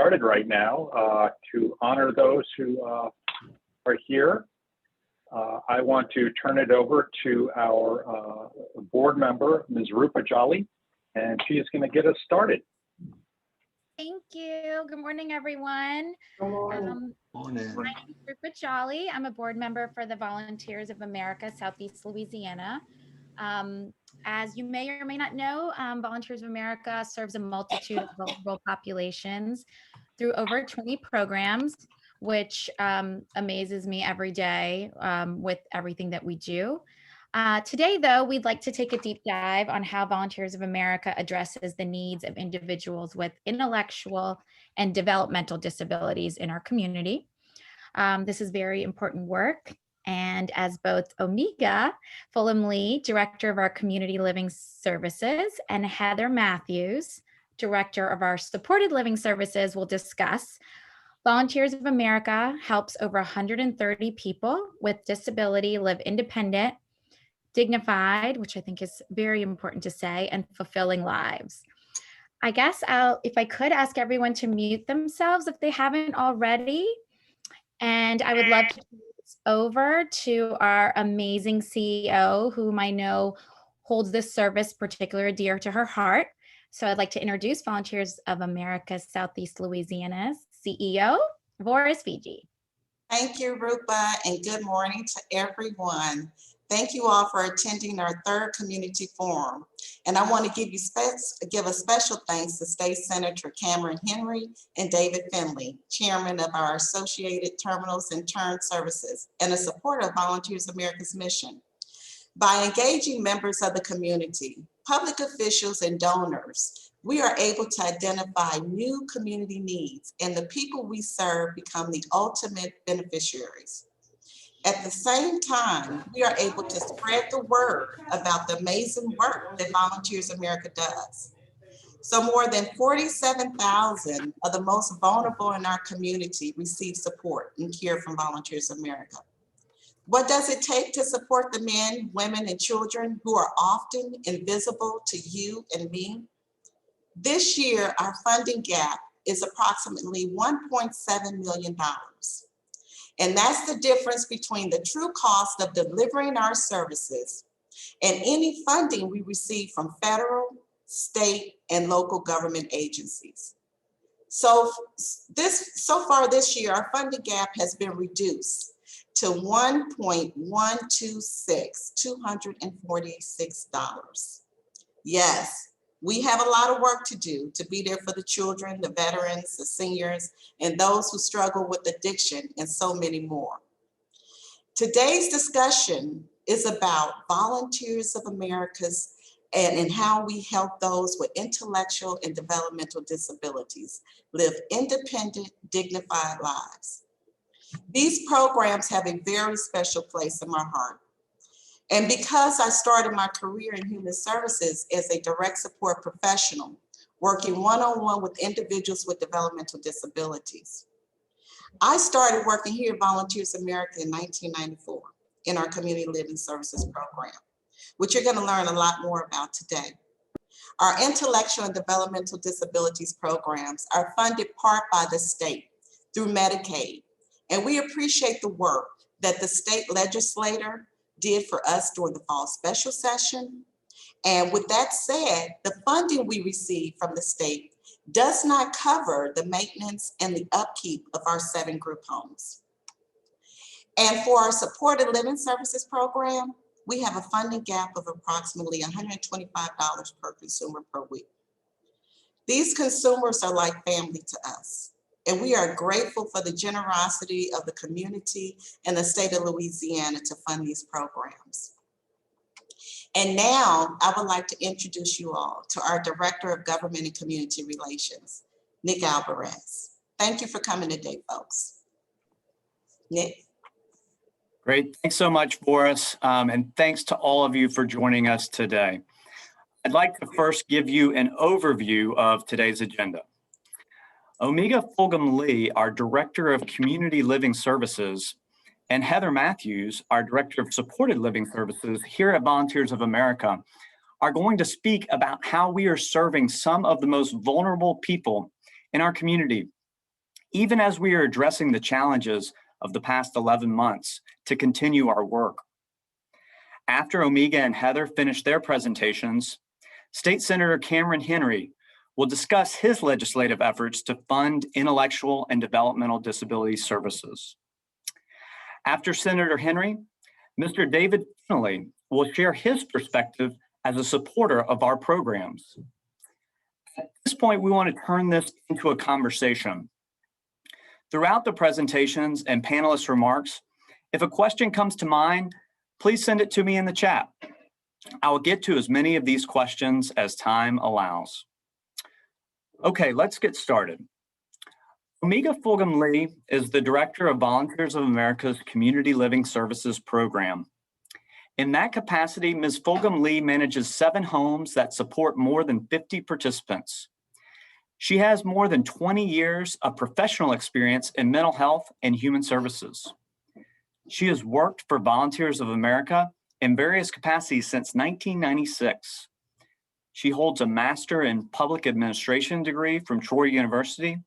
started right now. To honor those who are here, I want to turn it over to our board member, Ms. Rupa Jolly, and she is going to get us started. Thank you. Good morning, everyone. Good morning. My name is Rupa Jolly. I'm a board member for the Volunteers of America Southeast Louisiana. As you may or may not know, Volunteers of America serves a multitude of vulnerable populations through over 20 programs, which amazes me every day with everything that we do. Today, though, we'd like to take a deep dive on how Volunteers of America addresses the needs of individuals with intellectual and developmental disabilities in our community. This is very important work. And as both Omegia Fulgham-Lee, Director of our Community Living Services, and Heather Matthews, Director of our Supported Living Services, will discuss, Volunteers of America helps over 130 people with disability live independent, dignified, which I think is very important to say, and fulfilling lives. I guess if I could ask everyone to mute themselves if they haven't already. And I would love to turn this over to our amazing CEO, whom I know holds this service particularly dear to her heart. So I'd like to introduce Volunteers of America Southeast Louisiana's CEO, Alvarez Fiji. Thank you, Rupa, and good morning to everyone. Thank you all for attending our third community forum. And I want to give a special thanks to State Senator Cameron Henry and David Finley, chairman of our Associated Terminals and Turn Services, and a supporter of Volunteers America's mission. By engaging members of the community, public officials, and donors, we are able to identify new community needs, and the people we serve become the ultimate beneficiaries. At the same time, we are able to spread the word about the amazing work that Volunteers America does. So more than 47,000 of the most vulnerable in our community receive support and care from Volunteers America. What does it take to support the men, women, and children who are often invisible to you and me? This year, our funding gap is approximately $1.7 million. And that's the difference between the true cost of delivering our services and any funding we receive from federal, state, and local government agencies. So far this year, our funding gap has been reduced to $246. Yes, we have a lot of work to do to be there for the children, the veterans, the seniors, and those who struggle with addiction, and so many more. Today's discussion is about Volunteers of America's and how we help those with intellectual and developmental disabilities live independent, dignified lives. These programs have a very special place in my heart. And because I started my career in human services as a direct support professional, working one-on-one with individuals with developmental disabilities, I started working here at Volunteers America in 1994 in our Community Living Services program, which you're going to learn a lot more about today. Our intellectual and developmental disabilities programs are funded part by the state through Medicaid, and we appreciate the work that the state legislator did for us during the fall special session. And with that said, the funding we receive from the state does not cover the maintenance and the upkeep of our 7 group homes. And for our supported living services program, we have a funding gap of approximately $125 per consumer per week. These consumers are like family to us, and we are grateful for the generosity of the community and the state of Louisiana to fund these programs. And now I would like to introduce you all to our Director of Government and Community Relations, Nick Alvarez. Thank you for coming today, folks. Nick. Great, thanks so much, Boris, and thanks to all of you for joining us today. I'd like to first give you an overview of today's agenda. Omegia Fulgham-Lee, our Director of Community Living Services, and Heather Matthews, our Director of Supported Living Services here at Volunteers of America, are going to speak about how we are serving some of the most vulnerable people in our community even as we are addressing the challenges of the past 11 months to continue our work. After Omegia and Heather finish their presentations, State Senator Cameron Henry will discuss his legislative efforts to fund intellectual and developmental disability services. After Senator Henry, Mr. David Fennelly will share his perspective as a supporter of our programs. At this point, we want to turn this into a conversation. Throughout the presentations and panelist remarks, if a question comes to mind, please send it to me in the chat. I will get to as many of these questions as time allows. Okay, let's get started. Omegia Fulgham-Lee is the Director of Volunteers of America's Community Living Services Program. In that capacity, Ms. Fulgham-Lee manages 7 homes that support more than 50 participants. She has more than 20 years of professional experience in mental health and human services. She has worked for Volunteers of America in various capacities since 1996. She holds a Master in Public Administration degree from Troy University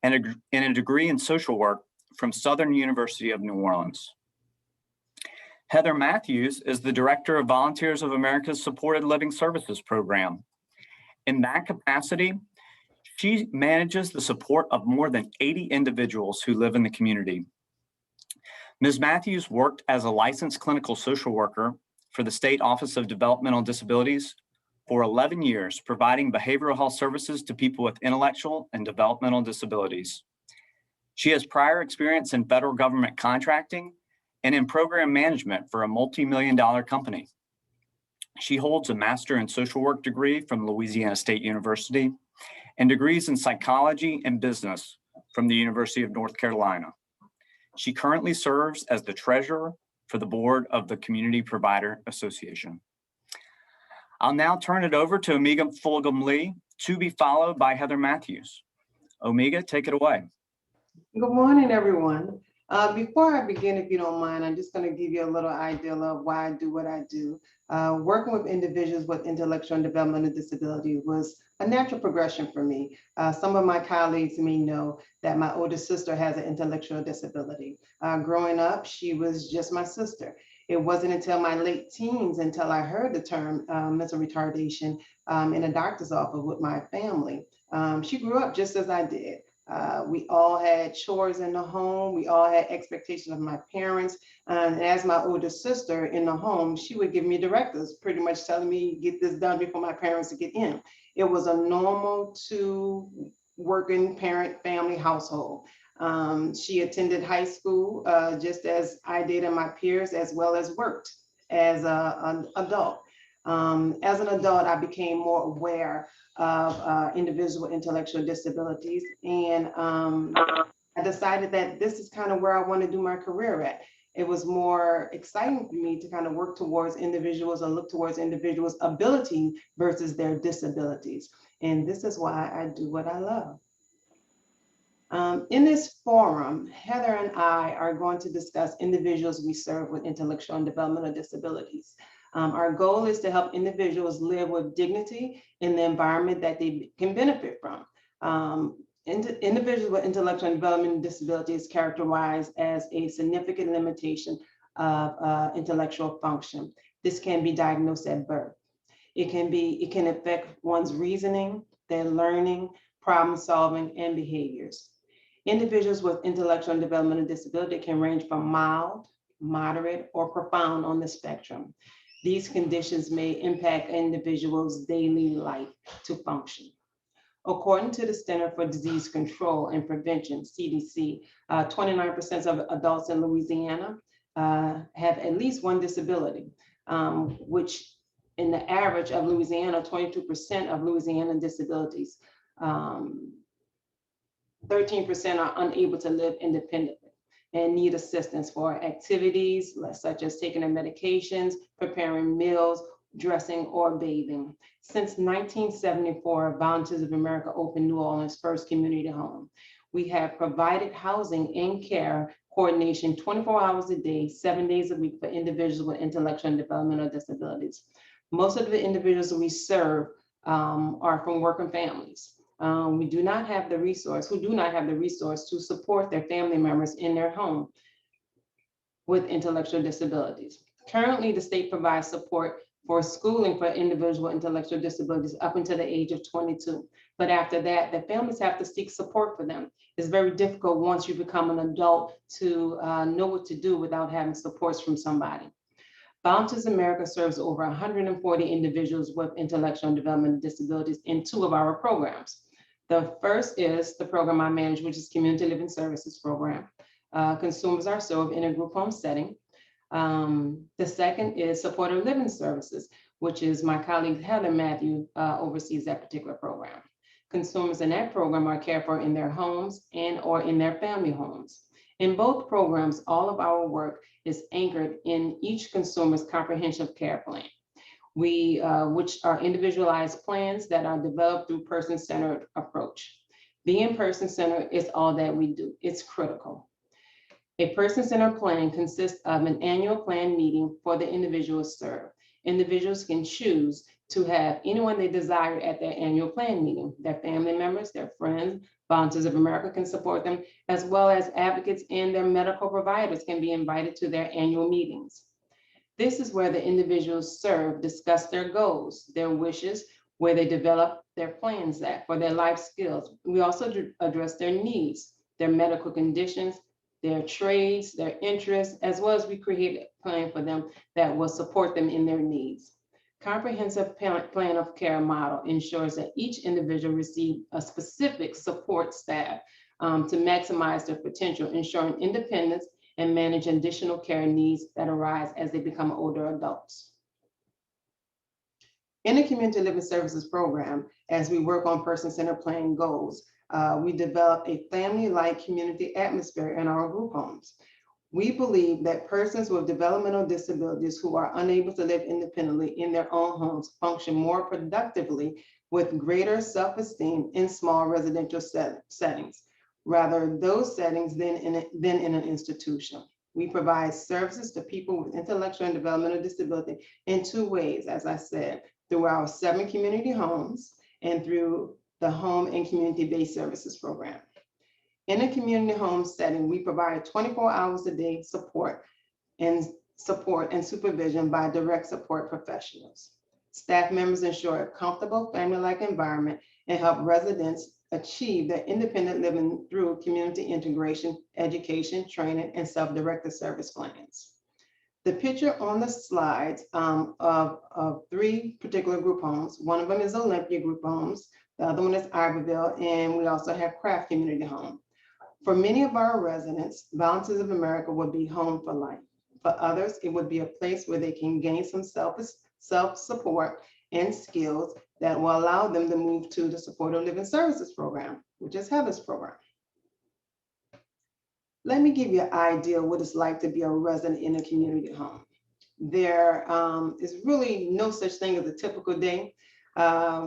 and a degree in social work from Southern University of New Orleans. Heather Matthews is the Director of Volunteers of America's Supported Living Services Program. In that capacity, she manages the support of more than 80 individuals who live in the community. Ms. Matthews worked as a licensed clinical social worker for the State Office of Developmental Disabilities for 11 years, providing behavioral health services to people with intellectual and developmental disabilities. She has prior experience in federal government contracting and in program management for a multi-million-dollar company. She holds a Master in Social Work degree from Louisiana State University and degrees in psychology and business from the University of North Carolina. She currently serves as the treasurer for the board of the Community Provider Association. I'll now turn it over to Omegia Fulgham-Lee, to be followed by Heather Matthews. Omegia, take it away. Good morning, everyone. Before I begin, if you don't mind, I'm just going to give you a little idea of why I do what I do. Working with individuals with intellectual and developmental disability was a natural progression for me. Some of my colleagues may know that my older sister has an intellectual disability. Growing up, she was just my sister. It wasn't until my late teens until I heard the term mental retardation in a doctor's office with my family. She grew up just as I did. We all had chores in the home. We all had expectations of my parents. And as my older sister in the home, she would give me directives, pretty much telling me, get this done before my parents would get in. It was a normal 2 working parent family household. She attended high school just as I did and my peers, as well as worked as an adult. As an adult, I became more aware of individuals with intellectual disabilities, and I decided that this is kind of where I want to do my career at. It was more exciting for me to kind of work towards individuals or look towards individuals' ability versus their disabilities. And this is why I do what I love. In this forum, Heather and I are going to discuss individuals we serve with intellectual and developmental disabilities. Our goal is to help individuals live with dignity in the environment that they can benefit from. Individuals with intellectual and developmental disabilities is characterized as a significant limitation of intellectual function. This can be diagnosed at birth. It can affect one's reasoning, their learning, problem solving, and behaviors. Individuals with intellectual and developmental disability can range from mild, moderate, or profound on the spectrum. These conditions may impact an individual's daily life to function. According to the Center for Disease Control and Prevention, CDC, 29% of adults in Louisiana have at least one disability, which in the average of Louisiana, 22% of Louisiana disabilities, 13% are unable to live independently and need assistance for activities such as taking their medications, preparing meals, dressing, or bathing. Since 1974, Volunteers of America opened New Orleans' first community home. We have provided housing and care coordination 24 hours a day, 7 days a week for individuals with intellectual and developmental disabilities. Most of the individuals we serve are from working families. who do not have the resource to support their family members in their home with intellectual disabilities. Currently, the state provides support for schooling for individuals with intellectual disabilities up until the age of 22. But after that, the families have to seek support for them. It's very difficult once you become an adult to know what to do without having supports from somebody. Volunteers America serves over 140 individuals with intellectual and developmental disabilities in 2 of our programs. The first is the program I manage, which is Community Living Services Program. Consumers are served in a group home setting. The second is Supportive Living Services, which is my colleague Heather Matthew oversees that particular program. Consumers in that program are cared for in their homes and or in their family homes. In both programs, all of our work is anchored in each consumer's comprehensive care plan, which are individualized plans that are developed through person-centered approach. Being person-centered is all that we do. It's critical. A person-centered plan consists of an annual plan meeting for the individuals served. Individuals can choose to have anyone they desire at their annual plan meeting. Their family members, their friends, Volunteers of America can support them, as well as advocates and their medical providers can be invited to their annual meetings. This is where the individuals served discuss their goals, their wishes, where they develop their plans for their life skills. We also address their needs, their medical conditions, their trades, their interests, as well as we create a plan for them that will support them in their needs. Comprehensive plan of care model ensures that each individual receives a specific support staff to maximize their potential, ensuring independence and manage additional care needs that arise as they become older adults. In the Community Living Services Program, as we work on person-centered plan goals, we develop a family-like community atmosphere in our group homes. We believe that persons with developmental disabilities who are unable to live independently in their own homes function more productively with greater self-esteem in small residential settings, rather those settings than in an institution. We provide services to people with intellectual and developmental disability in 2 ways, as I said, through our 7 community homes and through the Home and Community-Based Services Program. In a community home setting, we provide 24 hours a day support and supervision by direct support professionals. Staff members ensure a comfortable family-like environment and help residents achieve their independent living through community integration, education, training, and self-directed service plans. The picture on the slides of 3 particular group homes. One of them is Olympia Group Homes, the other one is Iberville, and we also have Craft Community Home. For many of our residents, Volunteers of America would be home for life. For others, it would be a place where they can gain some self-support and skills that will allow them to move to the Supportive Living Services Program, which is Heather's program. Let me give you an idea of what it's like to be a resident in a community home. There is really no such thing as a typical day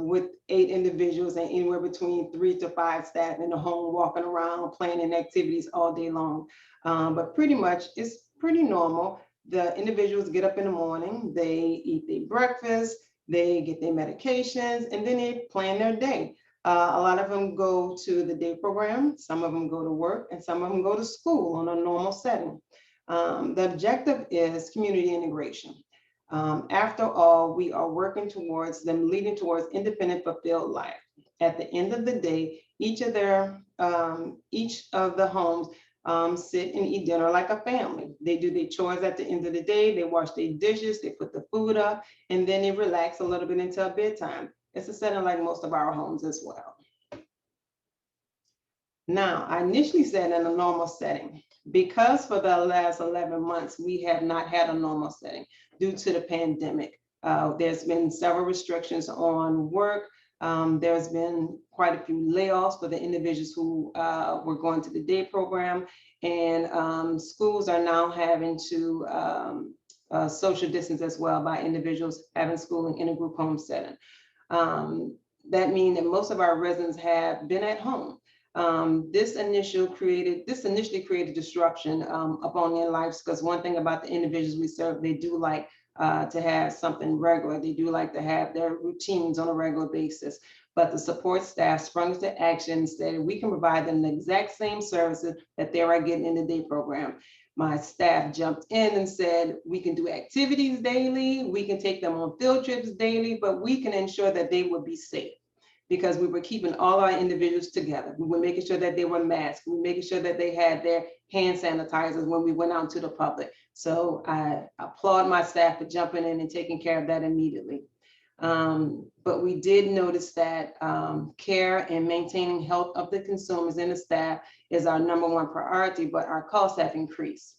with 8 individuals and anywhere between 3 to 5 staff in the home walking around planning activities all day long. But pretty much it's pretty normal. The individuals get up in the morning, they eat their breakfast, they get their medications, and then they plan their day. A lot of them go to the day program, some of them go to work, and some of them go to school on a normal setting. The objective is community integration. After all, we are working towards them leading towards independent, fulfilled life. At the end of the day, each of the homes sit and eat dinner like a family. They do their chores at the end of the day, they wash their dishes, they put the food up, and then they relax a little bit until bedtime. It's a setting like most of our homes as well. Now, I initially said in a normal setting, because for the last 11 months, we have not had a normal setting due to the pandemic. There's been several restrictions on work. There's been quite a few layoffs for the individuals who were going to the day program, and schools are now having to social distance as well by individuals having schooling in a group home setting. That means that most of our residents have been at home. This initially created disruption upon their lives, because one thing about the individuals we serve, they do like to have something regular. They do like to have their routines on a regular basis. but the support staff sprung into action and said we can provide them the exact same services that they are getting in the day program. My staff jumped in and said, we can do activities daily, we can take them on field trips daily, but we can ensure that they would be safe, because we were keeping all our individuals together. We were making sure that they were masked. We were making sure that they had their hand sanitizers when we went out to the public. So I applaud my staff for jumping in and taking care of that immediately. But we did notice that care and maintaining health of the consumers and the staff is our #1 priority, but our costs have increased.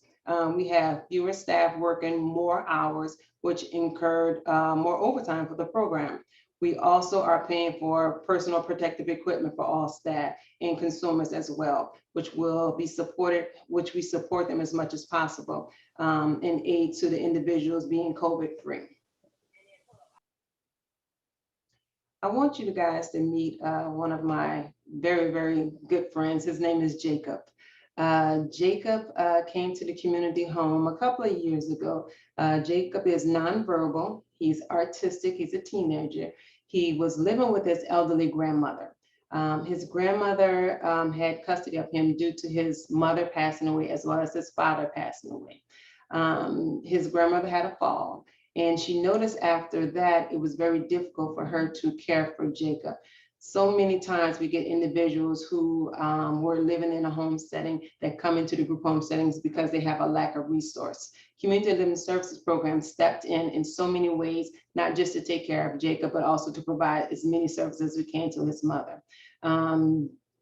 We have fewer staff working more hours, which incurred more overtime for the program. We also are paying for personal protective equipment for all staff and consumers as well, which will be supported, which we support them as much as possible in aid to the individuals being COVID-free. I want you guys to meet one of my very, very good friends. His name is Jacob. Jacob came to the community home a couple of years ago. Jacob is nonverbal. He's artistic. He's a teenager. He was living with his elderly grandmother. His grandmother had custody of him due to his mother passing away as well as his father passing away. His grandmother had a fall, and she noticed after that it was very difficult for her to care for Jacob. So many times we get individuals who were living in a home setting that come into the group home settings because they have a lack of resource. Community Living Services Program stepped in so many ways, not just to take care of Jacob, but also to provide as many services as we can to his mother.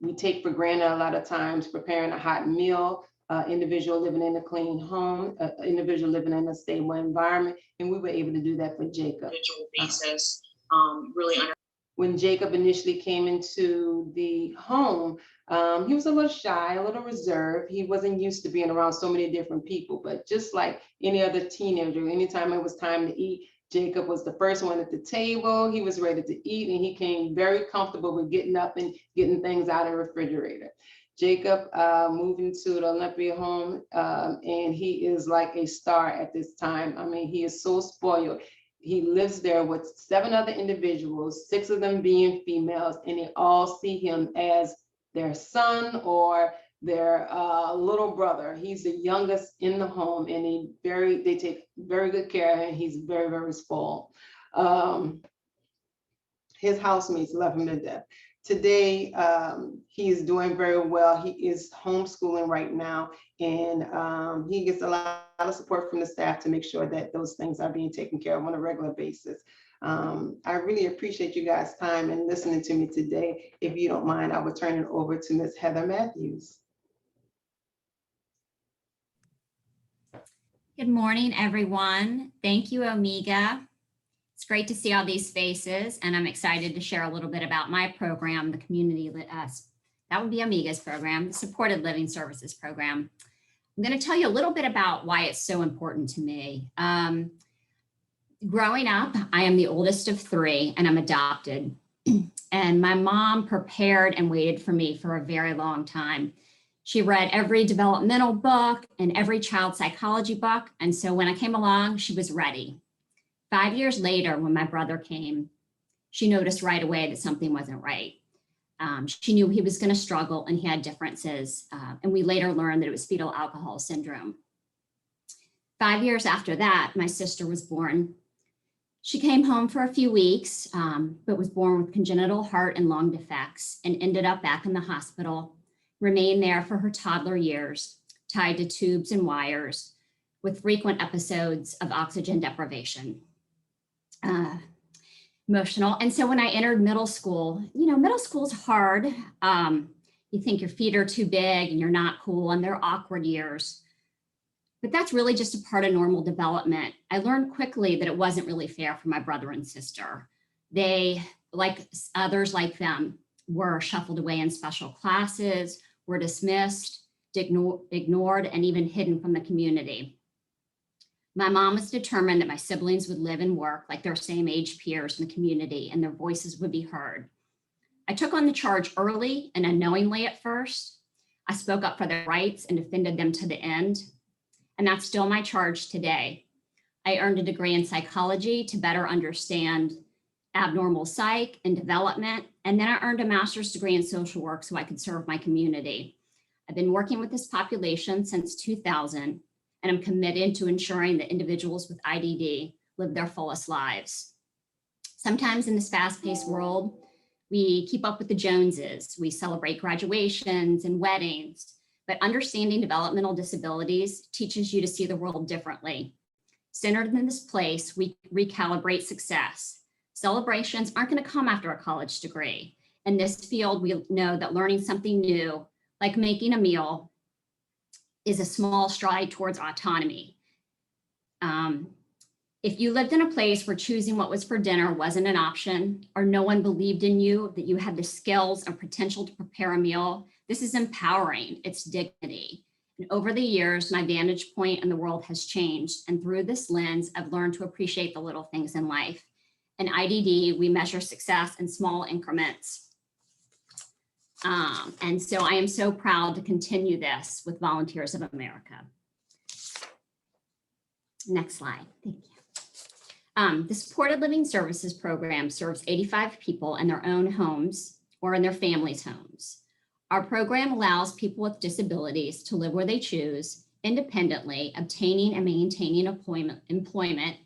We take for granted a lot of times preparing a hot meal, individual living in a clean home, individual living in a stable environment, and we were able to do that for Jacob. Basis, really when Jacob initially came into the home, he was a little shy, a little reserved. He wasn't used to being around so many different people, but just like any other teenager, anytime it was time to eat, Jacob was the first one at the table. He was ready to eat, and he came very comfortable with getting up and getting things out of the refrigerator. Jacob moved into the Olympia home, and he is like a star at this time. I mean, he is so spoiled. He lives there with 7 other individuals, 6 of them being females, and they all see him as their son or their little brother. He's the youngest in the home, and they take very good care of him. He's very, very spoiled. His housemates love him to death. Today, he is doing very well. He is homeschooling right now, and he gets a lot of support from the staff to make sure that those things are being taken care of on a regular basis. I really appreciate you guys' time and listening to me today. If you don't mind, I will turn it over to Ms. Heather Matthews. Good morning, everyone. Thank you, Omegia. It's great to see all these faces, and I'm excited to share a little bit about my program, the community, that would be Omegia's program, the Supported Living Services Program. I'm going to tell you a little bit about why it's so important to me. Growing up, I am the oldest of 3, and I'm adopted. And my mom prepared and waited for me for a very long time. She read every developmental book and every child psychology book. And so when I came along, she was ready. 5 years later, when my brother came, she noticed right away that something wasn't right. She knew he was going to struggle and he had differences. And we later learned that it was fetal alcohol syndrome. 5 years after that, my sister was born. She came home for a few weeks, but was born with congenital heart and lung defects and ended up back in the hospital, remained there for her toddler years, tied to tubes and wires, with frequent episodes of oxygen deprivation. Emotional. And so when I entered middle school, middle school's hard. You think your feet are too big and you're not cool, and they're awkward years. But that's really just a part of normal development. I learned quickly that it wasn't really fair for my brother and sister. They, like others like them, were shuffled away in special classes, were dismissed, ignored, and even hidden from the community. My mom was determined that my siblings would live and work like their same age peers in the community, and their voices would be heard. I took on the charge early and unknowingly at first. I spoke up for their rights and defended them to the end. And that's still my charge today. I earned a degree in psychology to better understand abnormal psych and development, and then I earned a master's degree in social work so I could serve my community. I've been working with this population since 2000, and I'm committed to ensuring that individuals with IDD live their fullest lives. Sometimes in this fast-paced world, we keep up with the Joneses. We celebrate graduations and weddings, but understanding developmental disabilities teaches you to see the world differently. Centered in this place, we recalibrate success. Celebrations aren't going to come after a college degree. In this field, we know that learning something new, like making a meal, is a small stride towards autonomy. If you lived in a place where choosing what was for dinner wasn't an option, or no one believed in you, that you had the skills and potential to prepare a meal, this is empowering, it's dignity. And over the years, my vantage point in the world has changed. And through this lens, I've learned to appreciate the little things in life. In IDD, we measure success in small increments. And so I am so proud to continue this with Volunteers of America. Next slide, thank you. The Supported Living Services Program serves 85 people in their own homes or in their families' homes. Our program allows people with disabilities to live where they choose, independently, obtaining and maintaining employment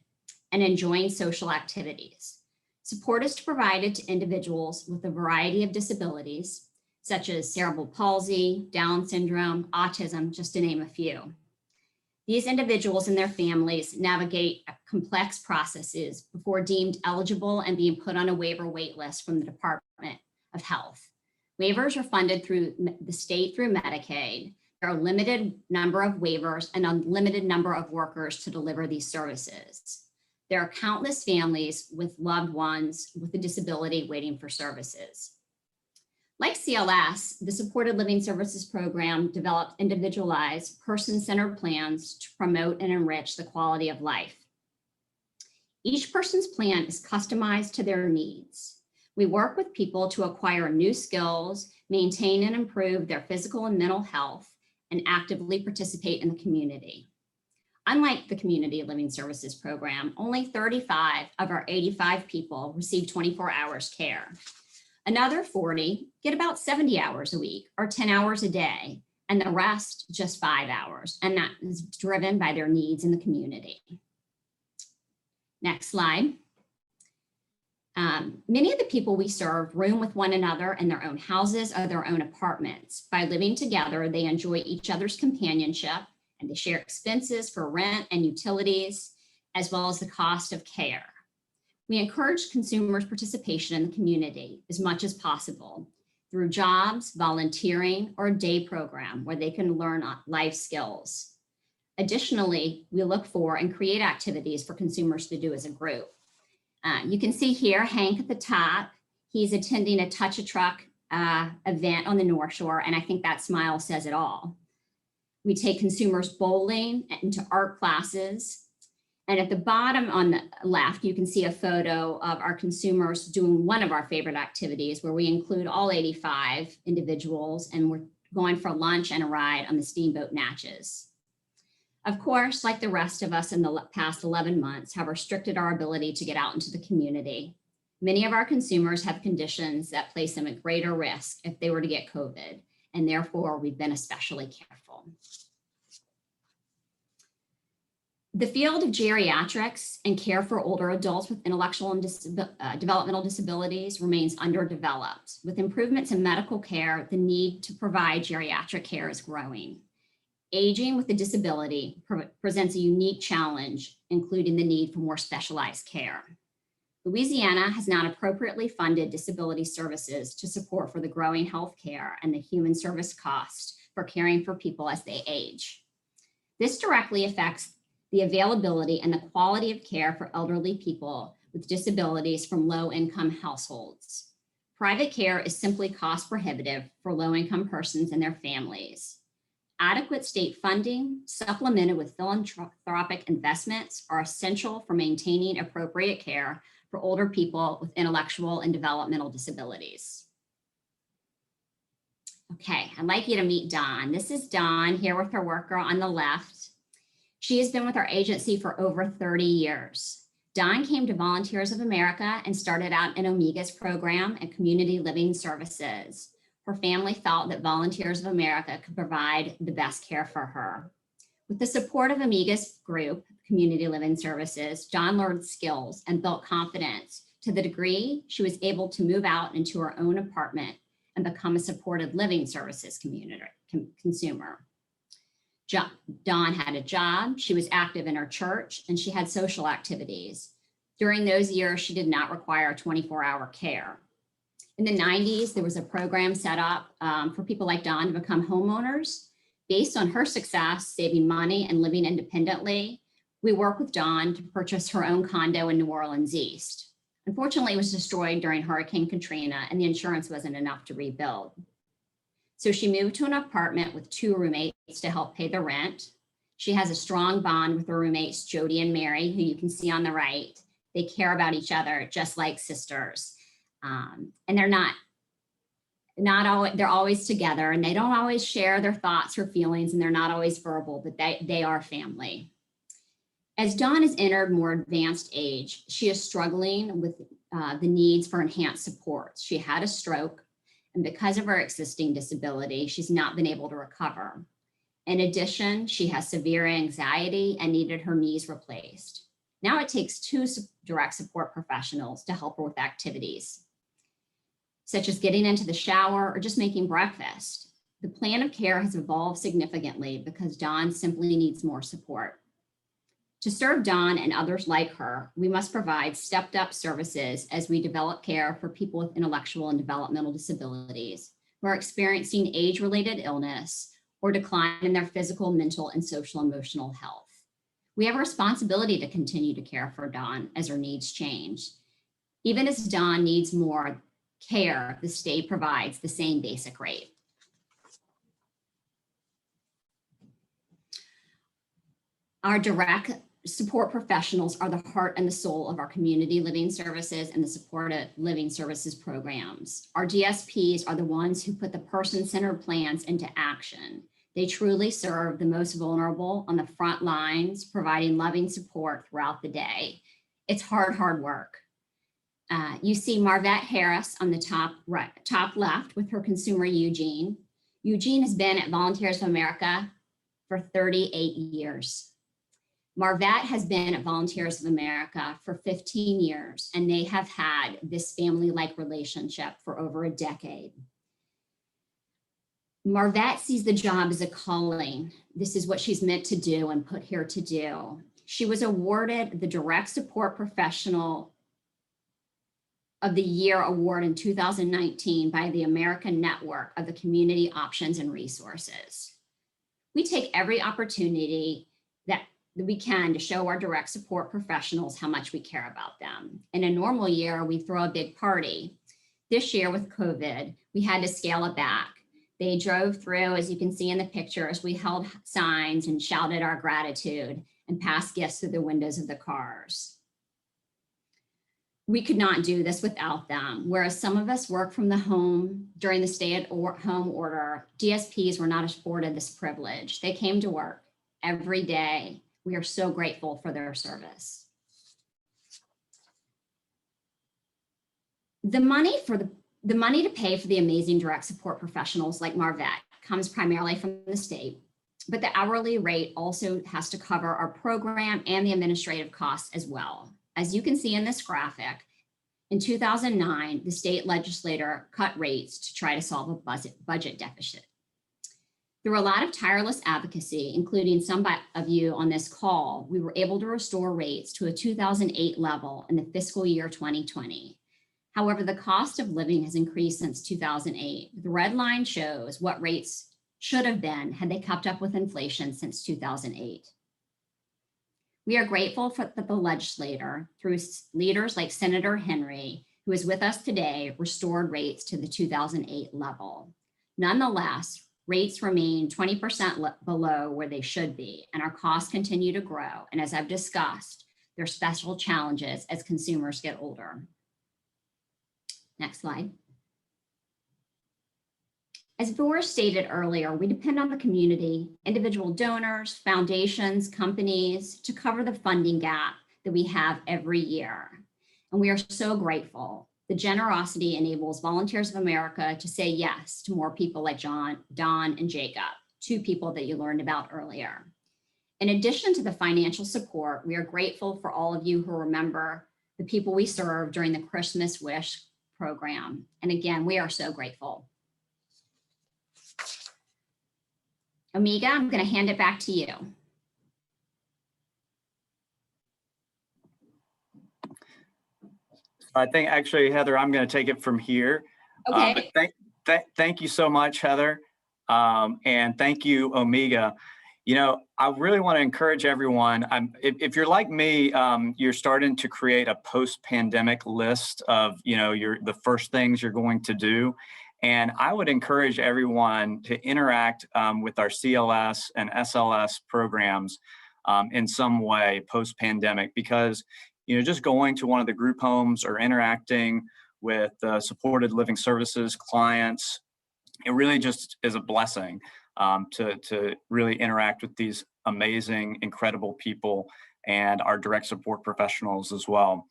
and enjoying social activities. Support is provided to individuals with a variety of disabilities, such as cerebral palsy, Down syndrome, autism, just to name a few. These individuals and their families navigate complex processes before deemed eligible and being put on a waiver wait list from the Department of Health. Waivers are funded through the state through Medicaid. There are a limited number of waivers and a limited number of workers to deliver these services. There are countless families with loved ones with a disability waiting for services. Like CLS, the Supported Living Services Program developed individualized, person-centered plans to promote and enrich the quality of life. Each person's plan is customized to their needs. We work with people to acquire new skills, maintain and improve their physical and mental health, and actively participate in the community. Unlike the Community Living Services Program, only 35 of our 85 people receive 24 hours care. Another 40 get about 70 hours a week or 10 hours a day, and the rest just 5 hours. And that is driven by their needs in the community. Next slide. Many of the people we serve room with one another in their own houses or their own apartments. By living together, they enjoy each other's companionship and they share expenses for rent and utilities, as well as the cost of care. We encourage consumers' participation in the community as much as possible through jobs, volunteering, or a day program where they can learn life skills. Additionally, we look for and create activities for consumers to do as a group. You can see here, Hank at the top, he's attending a Touch a Truck event on the North Shore, and I think that smile says it all. We take consumers bowling and to art classes. And at the bottom on the left, you can see a photo of our consumers doing one of our favorite activities where we include all 85 individuals and we're going for lunch and a ride on the Steamboat Natchez. Of course, like the rest of us in the past 11 months, have restricted our ability to get out into the community. Many of our consumers have conditions that place them at greater risk if they were to get COVID, and therefore we've been especially careful. The field of geriatrics and care for older adults with intellectual and developmental disabilities remains underdeveloped. With improvements in medical care, the need to provide geriatric care is growing. Aging with a disability presents a unique challenge, including the need for more specialized care. Louisiana has not appropriately funded disability services to support for the growing health care and the human service cost for caring for people as they age. This directly affects the availability and the quality of care for elderly people with disabilities from low-income households. Private care is simply cost prohibitive for low-income persons and their families. Adequate state funding, supplemented with philanthropic investments, are essential for maintaining appropriate care for older people with intellectual and developmental disabilities. Okay, I'd like you to meet Dawn. This is Dawn here with her worker on the left. She has been with our agency for over 30 years. Dawn came to Volunteers of America and started out in Omegia's program at Community Living Services. Her family felt that Volunteers of America could provide the best care for her. With the support of Omegia's group, Community Living Services, Dawn learned skills and built confidence to the degree she was able to move out into her own apartment and become a supported living services consumer. Dawn had a job, she was active in her church, and she had social activities. During those years, she did not require 24-hour care. In the 90s, there was a program set up for people like Dawn to become homeowners. Based on her success, saving money and living independently, we worked with Dawn to purchase her own condo in New Orleans East. Unfortunately, it was destroyed during Hurricane Katrina and the insurance wasn't enough to rebuild. So she moved to an apartment with 2 roommates to help pay the rent. She has a strong bond with her roommates, Jody and Mary, who you can see on the right. They care about each other just like sisters. And they're always together, and they don't always share their thoughts or feelings, and they're not always verbal, but they are family. As Dawn has entered more advanced age, she is struggling with the needs for enhanced support. She had a stroke, and because of her existing disability, she's not been able to recover. In addition, she has severe anxiety and needed her knees replaced. Now it takes 2 direct support professionals to help her with activities, such as getting into the shower or just making breakfast. The plan of care has evolved significantly because Dawn simply needs more support. To serve Dawn and others like her, we must provide stepped up services as we develop care for people with intellectual and developmental disabilities who are experiencing age-related illness or decline in their physical, mental, and social emotional health. We have a responsibility to continue to care for Dawn as her needs change. Even as Dawn needs more care, the state provides the same basic rate. Our direct support professionals are the heart and the soul of our community living services and the supported living services programs. Our DSPs are the ones who put the person-centered plans into action. They truly serve the most vulnerable on the front lines, providing loving support throughout the day. It's hard work. You see Marvette Harris on the top left with her consumer Eugene. Eugene has been at Volunteers of America for 38 years. Marvette has been at Volunteers of America for 15 years, and they have had this family-like relationship for over a decade. Marvette sees the job as a calling. This is what she's meant to do and put here to do. She was awarded the Direct Support Professional of the Year award in 2019 by the American Network of the Community Options and Resources. We take every opportunity that we can to show our direct support professionals how much we care about them. In a normal year, we throw a big party. This year with COVID, we had to scale it back. They drove through, as you can see in the pictures, we held signs and shouted our gratitude and passed gifts through the windows of the cars. We could not do this without them. Whereas some of us work from the home during the stay-at-home order, DSPs were not afforded this privilege. They came to work every day. We are so grateful for their service. The money to pay for the amazing direct support professionals like Marvette comes primarily from the state, but the hourly rate also has to cover our program and the administrative costs as well. As you can see in this graphic, in 2009, the state legislature cut rates to try to solve a budget deficit. Through a lot of tireless advocacy, including some of you on this call, we were able to restore rates to a 2008 level in the fiscal year 2020. However, the cost of living has increased since 2008. The red line shows what rates should have been had they kept up with inflation since 2008. We are grateful that the legislature, through leaders like Senator Henry, who is with us today, restored rates to the 2008 level. Nonetheless, rates remain 20% below where they should be, and our costs continue to grow. And as I've discussed, there are special challenges as consumers get older. Next slide. As Boris stated earlier, we depend on the community, individual donors, foundations, companies to cover the funding gap that we have every year. And we are so grateful. The generosity enables Volunteers of America to say yes to more people like John, Don, and Jacob, two people that you learned about earlier. In addition to the financial support, we are grateful for all of you who remember the people we served during the Christmas Wish program. And again, we are so grateful. Omegia, I'm going to hand it back to you. I think actually, Heather, I'm going to take it from here. Okay. Thank you so much, Heather. And thank you, Omegia. You know, I really want to encourage everyone. If you're like me, you're starting to create a post-pandemic list of, you know, the first things you're going to do. And I would encourage everyone to interact with our CLS and SLS programs in some way post-pandemic, because, you know, just going to one of the group homes or interacting with supported living services clients, it really just is a blessing to really interact with these amazing, incredible people and our direct support professionals as well.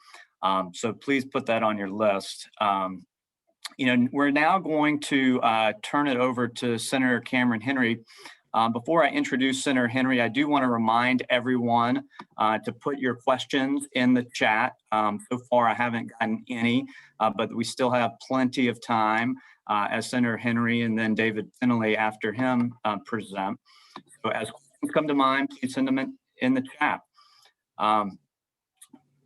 So please put that on your list. You know, we're now going to turn it over to Senator Cameron Henry. Before I introduce Senator Henry, I do want to remind everyone to put your questions in the chat. So far, I haven't gotten any, but we still have plenty of time as Senator Henry and then David Fennelly after him present. So as questions come to mind, please send them in the chat.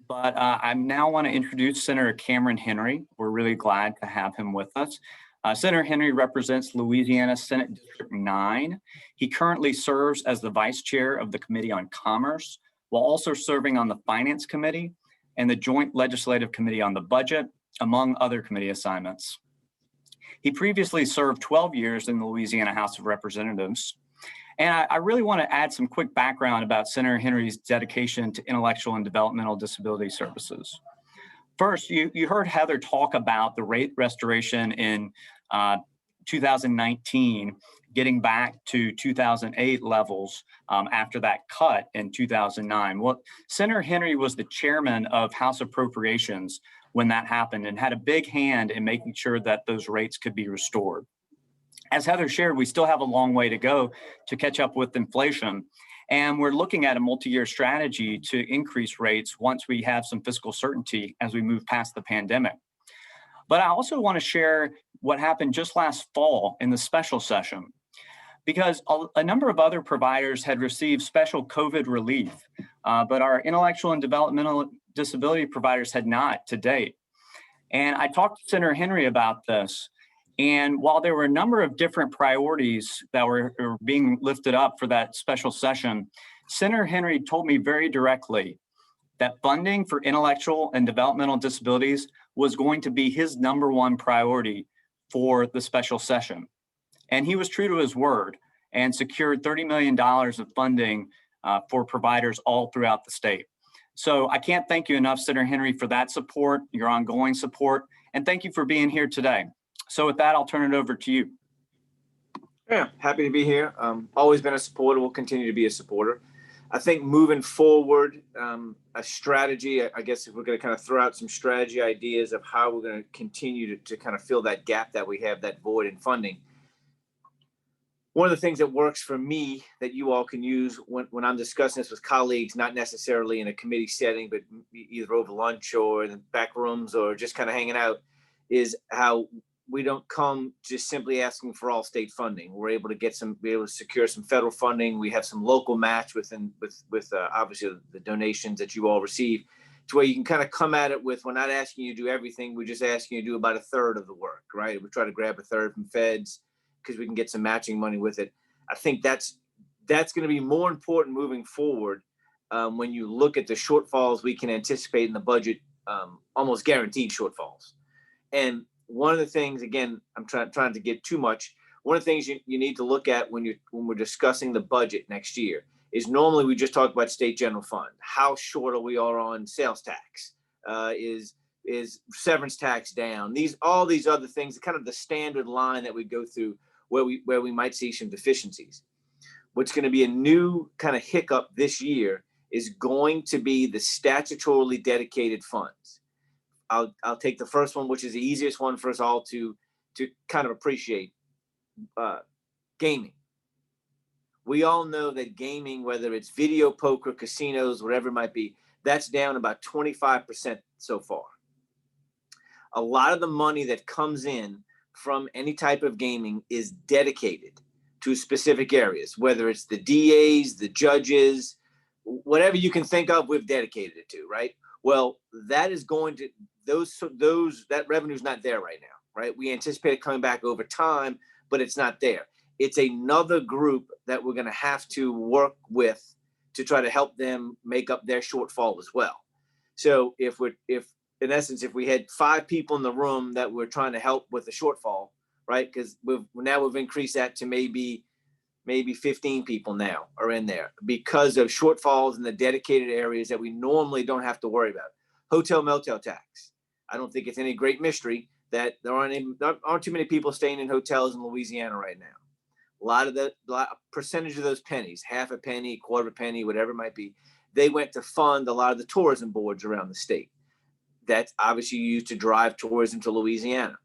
But I now want to introduce Senator Cameron Henry. We're really glad to have him with us. Senator Henry represents Louisiana Senate District 9. He currently serves as the Vice Chair of the Committee on Commerce, while also serving on the Finance Committee and the Joint Legislative Committee on the Budget, among other committee assignments. He previously served 12 years in the Louisiana House of Representatives. And I really want to add some quick background about Senator Henry's dedication to intellectual and developmental disability services. First, you heard Heather talk about the rate restoration in 2019, getting back to 2008 levels after that cut in 2009. Well, Senator Henry was the chairman of House Appropriations when that happened and had a big hand in making sure that those rates could be restored. As Heather shared, we still have a long way to go to catch up with inflation. And we're looking at a multi-year strategy to increase rates once we have some fiscal certainty as we move past the pandemic. But I also want to share what happened just last fall in the special session, because a number of other providers had received special COVID relief, but our intellectual and developmental disability providers had not to date. And I talked to Senator Henry about this. And while there were a number of different priorities that were being lifted up for that special session, Senator Henry told me very directly that funding for intellectual and developmental disabilities was going to be his #1 priority for the special session. And he was true to his word and secured $30 million of funding for providers all throughout the state. So I can't thank you enough, Senator Henry, for that support, your ongoing support, and thank you for being here today. So with that, I'll turn it over to you. Yeah, happy to be here. Always been a supporter, will continue to be a supporter. I think moving forward, a strategy, I guess if we're going to kind of throw out some strategy ideas of how we're going to continue to kind of fill that gap that we have, that void in funding. One of the things that works for me that you all can use when I'm discussing this with colleagues, not necessarily in a committee setting, but either over lunch or in the back rooms or just kind of hanging out, is how we don't come just simply asking for all state funding. We're able to be able to secure some federal funding. We have some local match with obviously the donations that you all receive, to where you can kind of come at it with, we're not asking you to do everything. We're just asking you to do about 1/3 of the work, right? We try to grab 1/3 from feds because we can get some matching money with it. I think that's going to be more important moving forward when you look at the shortfalls we can anticipate in the budget, almost guaranteed shortfalls. And one of the things, again, I'm trying to get too much. One of the things you need to look at when we're discussing the budget next year is, normally we just talk about state general fund. How short are we on sales tax? Is severance tax down? All these other things, kind of the standard line that we go through where we might see some deficiencies. What's going to be a new kind of hiccup this year is going to be the statutorily dedicated funds. I'll take the first one, which is the easiest one for us all to kind of appreciate. Gaming. We all know that gaming, whether it's video poker, casinos, whatever it might be, that's down about 25% so far. A lot of the money that comes in from any type of gaming is dedicated to specific areas, whether it's the DAs, the judges, whatever you can think of, we've dedicated it to, right? Well, that is going to, that revenue is not there right now, right? We anticipate it coming back over time, but it's not there. It's another group that we're going to have to work with to try to help them make up their shortfall as well. So if in essence, if we had 5 people in the room that we're trying to help with the shortfall, right? Because we've increased that to maybe 15 people now are in there because of shortfalls in the dedicated areas that we normally don't have to worry about. Hotel motel tax. I don't think it's any great mystery that there aren't too many people staying in hotels in Louisiana right now. A lot of the percentage of those pennies, half a penny, quarter of a penny, whatever it might be, they went to fund a lot of the tourism boards around the state. That's obviously used to drive tourism to Louisiana.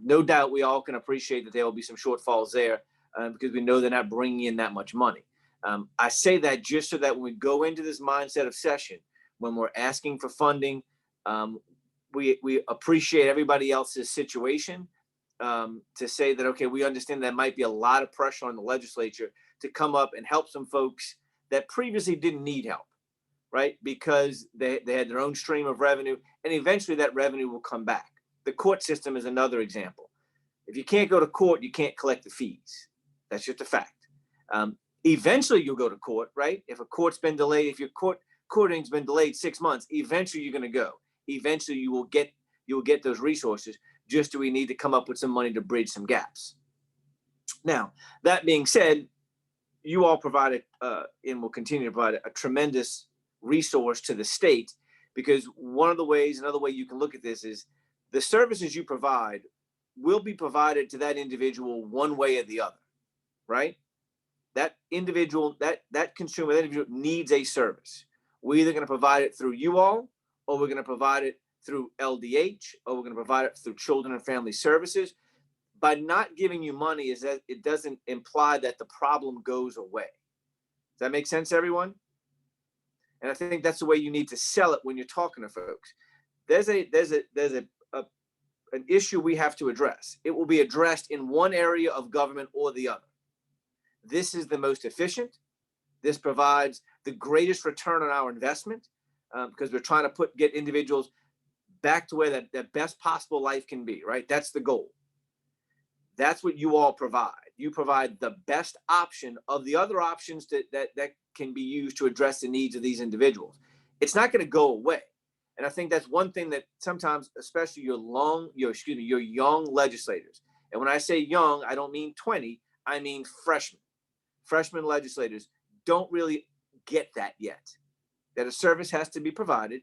No doubt we all can appreciate that there will be some shortfalls there because we know they're not bringing in that much money. I say that just so that when we go into this mindset of session, when we're asking for funding, we appreciate everybody else's situation to say that, okay, we understand there might be a lot of pressure on the legislature to come up and help some folks that previously didn't need help, right? Because they had their own stream of revenue, and eventually that revenue will come back. The court system is another example. If you can't go to court, you can't collect the fees. That's just a fact. Eventually you'll go to court, right? If a court's been delayed, if your courting's been delayed 6 months, eventually you're going to go. Eventually you will get those resources. Just do we need to come up with some money to bridge some gaps? Now, that being said, you all provided and will continue to provide a tremendous resource to the state, because another way you can look at this is the services you provide will be provided to that individual one way or the other, right? That individual, that consumer, that individual needs a service. We're either going to provide it through you all, or we're going to provide it through LDH, or we're going to provide it through Children and Family Services. By not giving you money, is that it doesn't imply that the problem goes away. Does that make sense, everyone? And I think that's the way you need to sell it when you're talking to folks. There's an issue we have to address. It will be addressed in one area of government or the other. This is the most efficient. This provides the greatest return on our investment because we're trying to get individuals back to where that best possible life can be, right? That's the goal. That's what you all provide. You provide the best option of the other options that can be used to address the needs of these individuals. It's not going to go away. And I think that's one thing that sometimes, especially your young legislators. And when I say young, I don't mean 20, I mean freshmen. Freshman legislators don't really get that yet, that a service has to be provided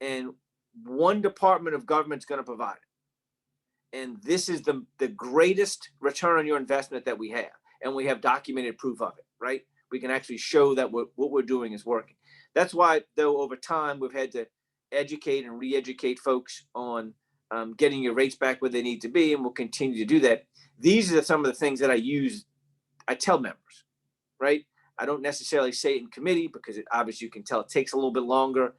and one department of government is going to provide it. And this is the greatest return on your investment that we have. And we have documented proof of it, right? We can actually show that what we're doing is working. That's why, though, over time, we've had to educate and re-educate folks on getting your rates back where they need to be, and we'll continue to do that. These are some of the things that I tell members, right? I don't necessarily say it in committee because obviously you can tell it takes a little bit longer.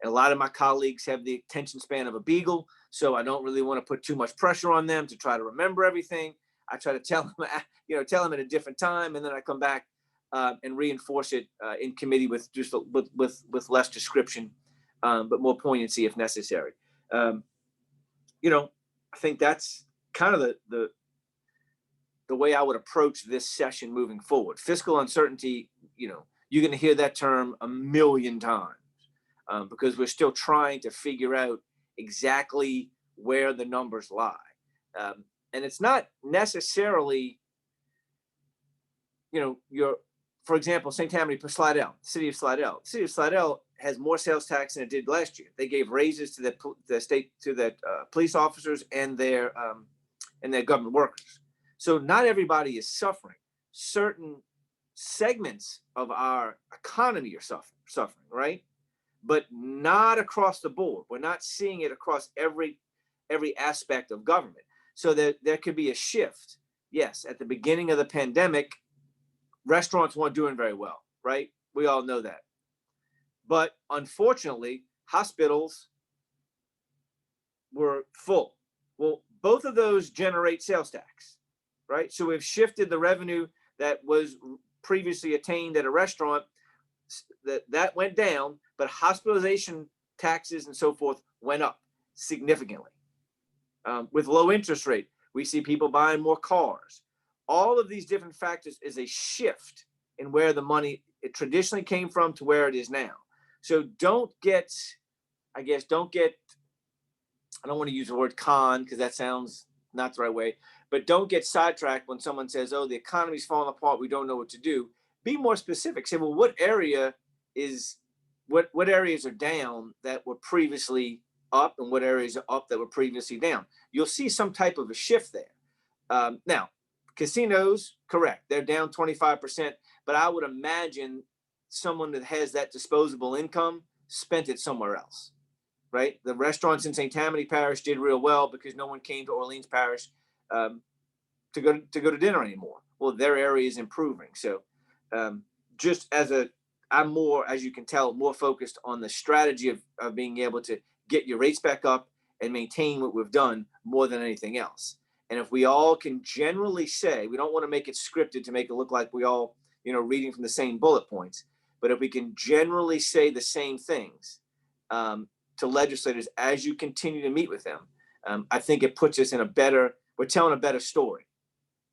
And a lot of my colleagues have the attention span of a beagle, so I don't really want to put too much pressure on them to try to remember everything. I try to tell them at a different time, and then I come back and reinforce it in committee with less description, but more poignancy if necessary. I think that's kind of the way I would approach this session moving forward. Fiscal uncertainty, you're going to hear that term a million times. Because we're still trying to figure out exactly where the numbers lie. And it's not necessarily, for example, St. Tammany, Slidell, the city of Slidell. The city of Slidell has more sales tax than it did last year. They gave raises to the police officers and their government workers. So not everybody is suffering. Certain segments of our economy are suffering, right? But not across the board. We're not seeing it across every aspect of government. So there could be a shift. Yes, at the beginning of the pandemic, restaurants weren't doing very well, right? We all know that. But unfortunately, hospitals were full. Well, both of those generate sales tax, right? So we've shifted the revenue that was previously attained at a restaurant, that went down, but hospitalization taxes and so forth went up significantly. With low interest rate, we see people buying more cars. All of these different factors is a shift in where the money it traditionally came from to where it is now. So don't get, I don't want to use the word con because that sounds not the right way, but don't get sidetracked when someone says, oh, the economy's falling apart, we don't know what to do. Be more specific. Say, well, what areas are down that were previously up and what areas are up that were previously down? You'll see some type of a shift there. Now, casinos, correct, they're down 25%, but I would imagine someone that has that disposable income spent it somewhere else, right? The restaurants in St. Tammany Parish did real well because no one came to Orleans Parish to go to dinner anymore. Well, their area is improving. So just I'm more, as you can tell, more focused on the strategy of being able to get your rates back up and maintain what we've done more than anything else. And if we all can generally say, we don't want to make it scripted to make it look like we all, reading from the same bullet points, but if we can generally say the same things to legislators as you continue to meet with them, I think it puts us in we're telling a better story.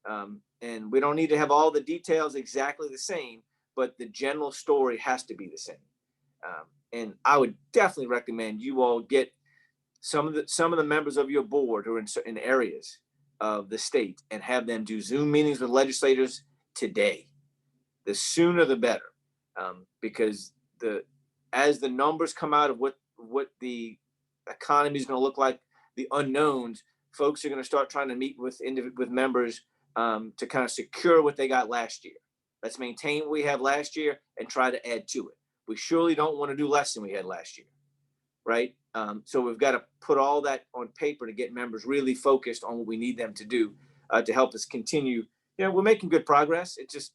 And we don't need to have all the details exactly the same, but the general story has to be the same. And I would definitely recommend you all get some of the members of your board who are in areas of the state and have them do Zoom meetings with legislators today. The sooner the better, because as the numbers come out of what the economy is going to look like, the unknowns, folks are going to start trying to meet with members to kind of secure what they got last year. Let's maintain what we have last year and try to add to it. We surely don't want to do less than we had last year, right? So we've got to put all that on paper to get members really focused on what we need them to do to help us continue. We're making good progress. It just,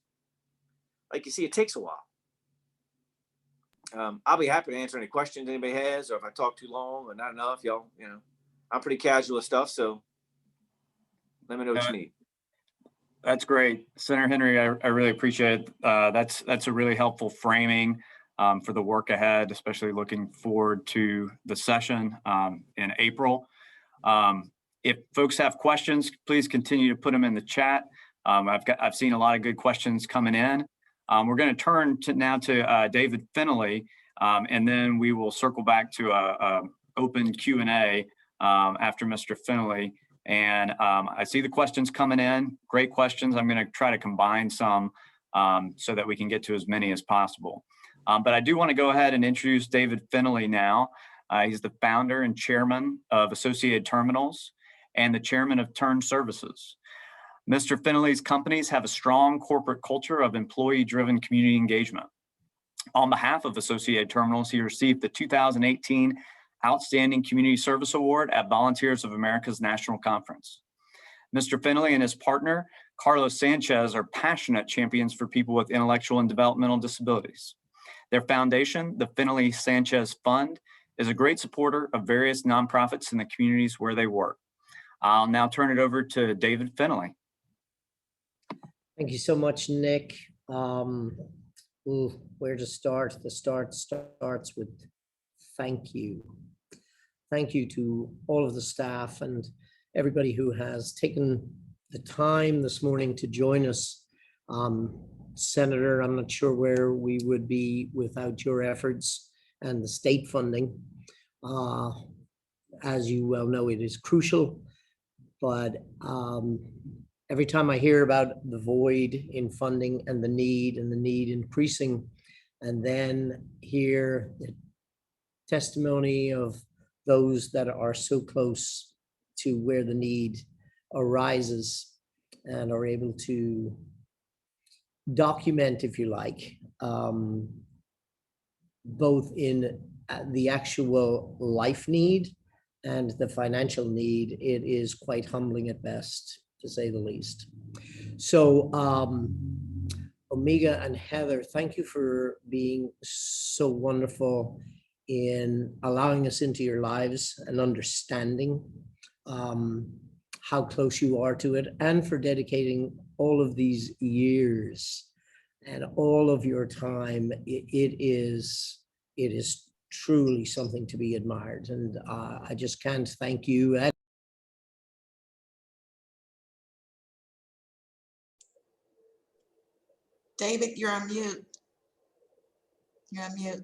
like you see, it takes a while. I'll be happy to answer any questions anybody has, or if I talk too long or not enough, y'all, I'm pretty casual with stuff, so let me know what you need. That's great. Senator Henry, I really appreciate it. That's a really helpful framing for the work ahead, especially looking forward to the session in April. If folks have questions, please continue to put them in the chat. I've seen a lot of good questions coming in. We're going to turn now to David Fennelly, and then we will circle back to a open Q&A after Mr. Fennelly. And I see the questions coming in, great questions. I'm going to try to combine some so that we can get to as many as possible. But I do want to go ahead and introduce David Fennelly now. He's the founder and chairman of Associated Terminals and the chairman of Turn Services. Mr. Fennelly's companies have a strong corporate culture of employee-driven community engagement. On behalf of Associated Terminals, he received the 2018 Outstanding Community Service Award at Volunteers of America's National Conference. Mr. Finley and his partner, Carlos Sanchez, are passionate champions for people with intellectual and developmental disabilities. Their foundation, the Finley Sanchez Fund, is a great supporter of various nonprofits in the communities where they work. I'll now turn it over to David Fennelly. Thank you so much, Nick. Where to start? The start starts with thank you. Thank you to all of the staff and everybody who has taken the time this morning to join us. Senator, I'm not sure where we would be without your efforts and the state funding. As you well know, it is crucial, but every time I hear about the void in funding and the need increasing, and then hear the testimony of those that are so close to where the need arises and are able to document, if you like, both in the actual life need and the financial need. It is quite humbling at best, to say the least. So Omegia and Heather, thank you for being so wonderful in allowing us into your lives and understanding how close you are to it, and for dedicating all of these years and all of your time. It is truly something to be admired, and I just can't thank you. David, you're on mute. You're on mute.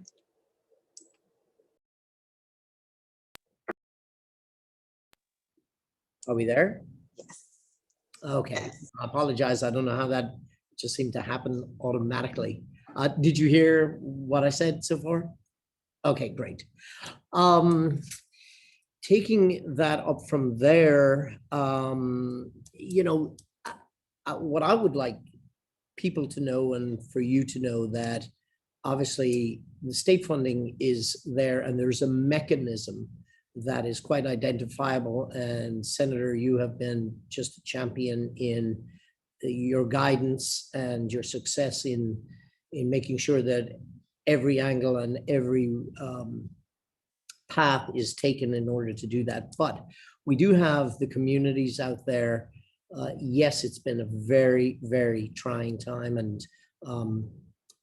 Are we there? Yes. Okay, Yes. I apologize. I don't know how that just seemed to happen automatically. Did you hear what I said so far? Okay, great. Taking that up from there, you know, what I would like people to know, and for you to know, that obviously the state funding is there, and there's a mechanism that is quite identifiable. And Senator, you have been just a champion in your guidance and your success in making sure that every angle and every path is taken in order to do that. But we do have the communities out there. Yes, it's been a very, very trying time, and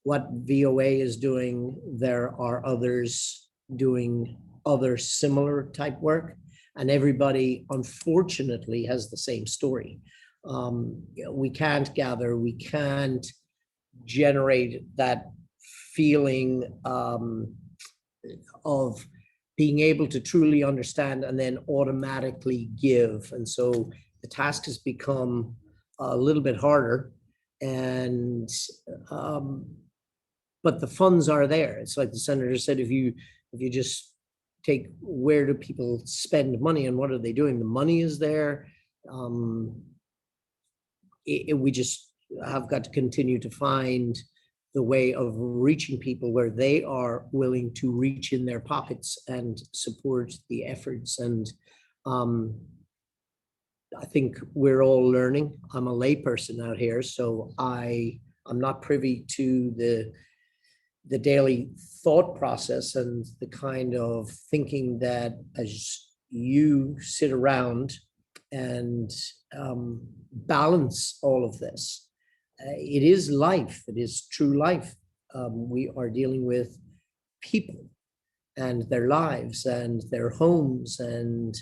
what VOA is doing, there are others doing other similar type work, and everybody unfortunately has the same story. We can't gather, we can't generate that feeling of being able to truly understand and then automatically give. And so the task has become a little bit harder, and but the funds are there. It's like the senator said, if you just take, where do people spend money and what are they doing? The money is there. We just have got to continue to find the way of reaching people where they are willing to reach in their pockets and support the efforts. And I think we're all learning. I'm a layperson out here, so I'm not privy to the daily thought process and the kind of thinking that, as you sit around and balance all of this, it is life. It is true life. We are dealing with people and their lives and their homes. And,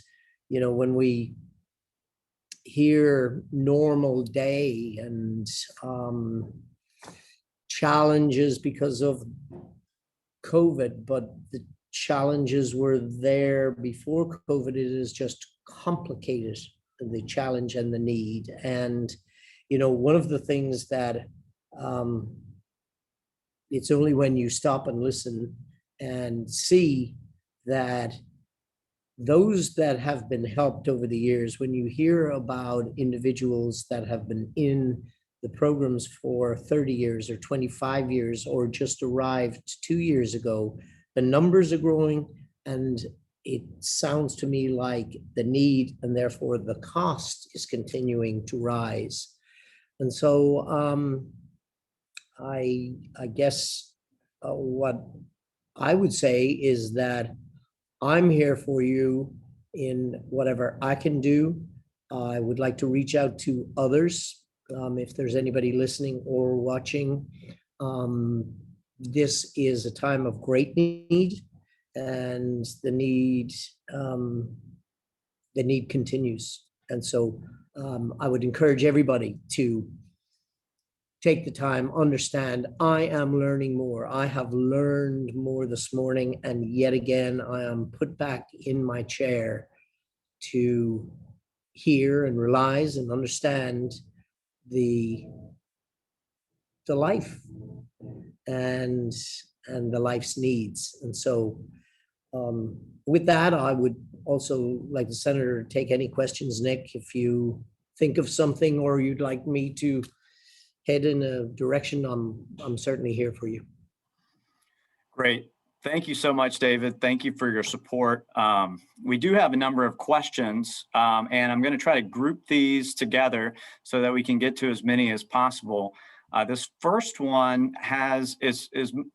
you know, when we hear normal day and challenges because of COVID, but the challenges were there before COVID, it is just complicated, the challenge and the need. And you know, one of the things that it's only when you stop and listen and see that those that have been helped over the years, when you hear about individuals that have been in the programs for 30 years or 25 years or just arrived 2 years ago, the numbers are growing, and it sounds to me like the need and therefore the cost is continuing to rise. And so I guess what I would say is that I'm here for you in whatever I can do. I would like to reach out to others. If there's anybody listening or watching, this is a time of great need, and the need continues. And so I would encourage everybody to take the time, understand, I am learning more. I have learned more this morning, and yet again, I am put back in my chair to hear and realize and understand the life and the life's needs. And so with that, I would also like the senator to take any questions. Nick, if you think of something or you'd like me to head in a direction, I'm certainly here for you. Great. Thank you so much, David. Thank you for your support. We do have a number of questions, and I'm going to try to group these together so that we can get to as many as possible. This first one is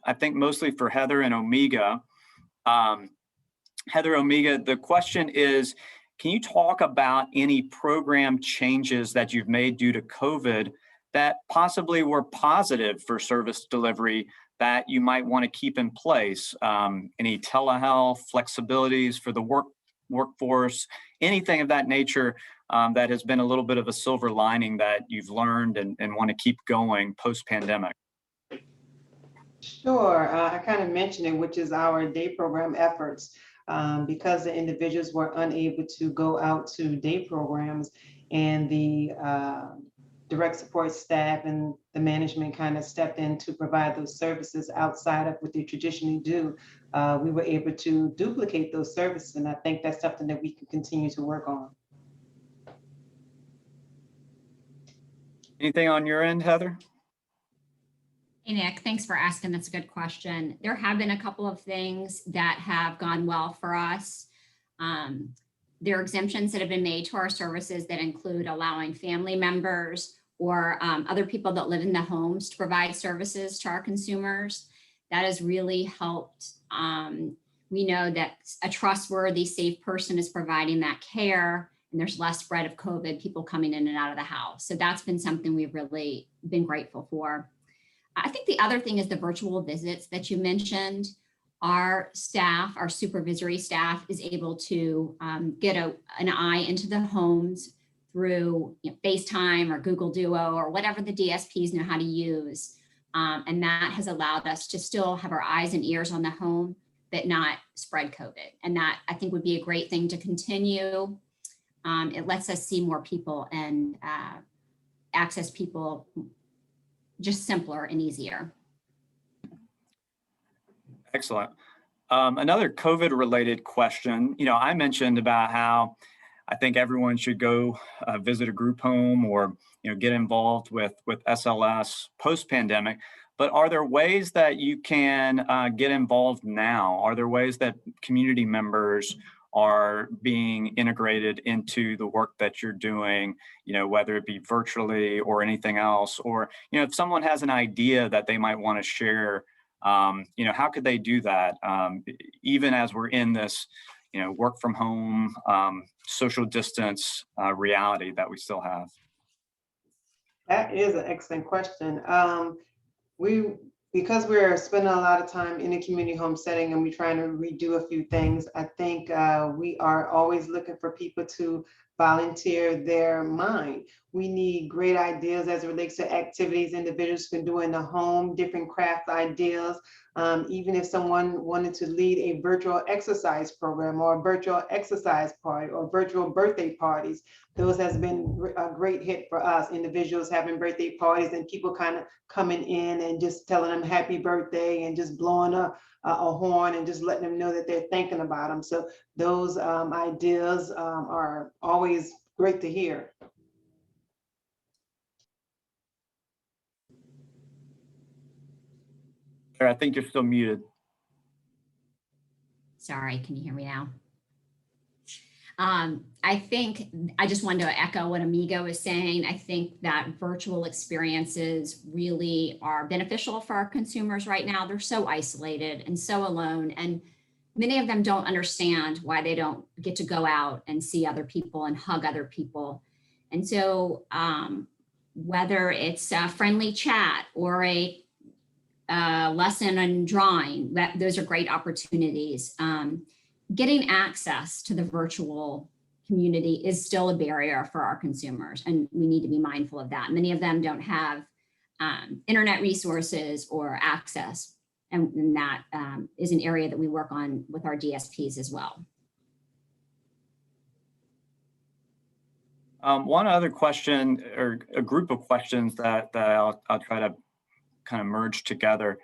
I think mostly for Heather and Omegia. Heather, Omegia, the question is, can you talk about any program changes that you've made due to COVID that possibly were positive for service delivery that you might want to keep in place? Any telehealth flexibilities for the workforce, anything of that nature that has been a little bit of a silver lining that you've learned and want to keep going post-pandemic? Sure, I kind of mentioned it, which is our day program efforts. Because the individuals were unable to go out to day programs, and the direct support staff and the management kind of stepped in to provide those services outside of what they traditionally do, we were able to duplicate those services, and I think that's something that we can continue to work on. Anything on your end, Heather? Hey, Nick, thanks for asking. That's a good question. There have been a couple of things that have gone well for us. There are exemptions that have been made to our services that include allowing family members or other people that live in the homes to provide services to our consumers. That has really helped. We know that a trustworthy, safe person is providing that care, and there's less spread of COVID, people coming in and out of the house. So that's been something we've really been grateful for. I think the other thing is the virtual visits that you mentioned. Our staff, our supervisory staff, is able to get an eye into the homes through FaceTime or Google Duo or whatever the DSPs know how to use. And that has allowed us to still have our eyes and ears on the home, but not spread COVID. And that, I think, would be a great thing to continue. It lets us see more people and access people just simpler and easier. Excellent. Another COVID related question. I mentioned about how I think everyone should go visit a group home or get involved with SLS post pandemic. But are there ways that you can get involved now? Are there ways that community members are being integrated into the work that you're doing, whether it be virtually or anything else? Or, if someone has an idea that they might want to share, how could they do that? Even as we're in this, work from home, social distance reality that we still have? That is an excellent question. Because we're spending a lot of time in a community home setting and we're trying to redo a few things, I think we are always looking for people to volunteer their mind. We need great ideas as it relates to activities individuals can do in the home, different craft ideas. Even if someone wanted to lead a virtual exercise program or a virtual exercise party or virtual birthday parties, those has been a great hit for us. Individuals having birthday parties and people kind of coming in and just telling them happy birthday and just blowing a horn and just letting them know that they're thinking about them. So those ideas are always great to hear. I think you're still muted. Sorry, can you hear me now? I think I just wanted to echo what Omegia was saying. I think that virtual experiences really are beneficial for our consumers right now. They're so isolated and so alone, and many of them don't understand why they don't get to go out and see other people and hug other people. And so whether it's a friendly chat or a lesson on drawing, those are great opportunities. Getting access to the virtual community is still a barrier for our consumers, and we need to be mindful of that. Many of them don't have internet resources or access, and that is an area that we work on with our DSPs as well. One other question, or a group of questions that I'll try to kind of merge together.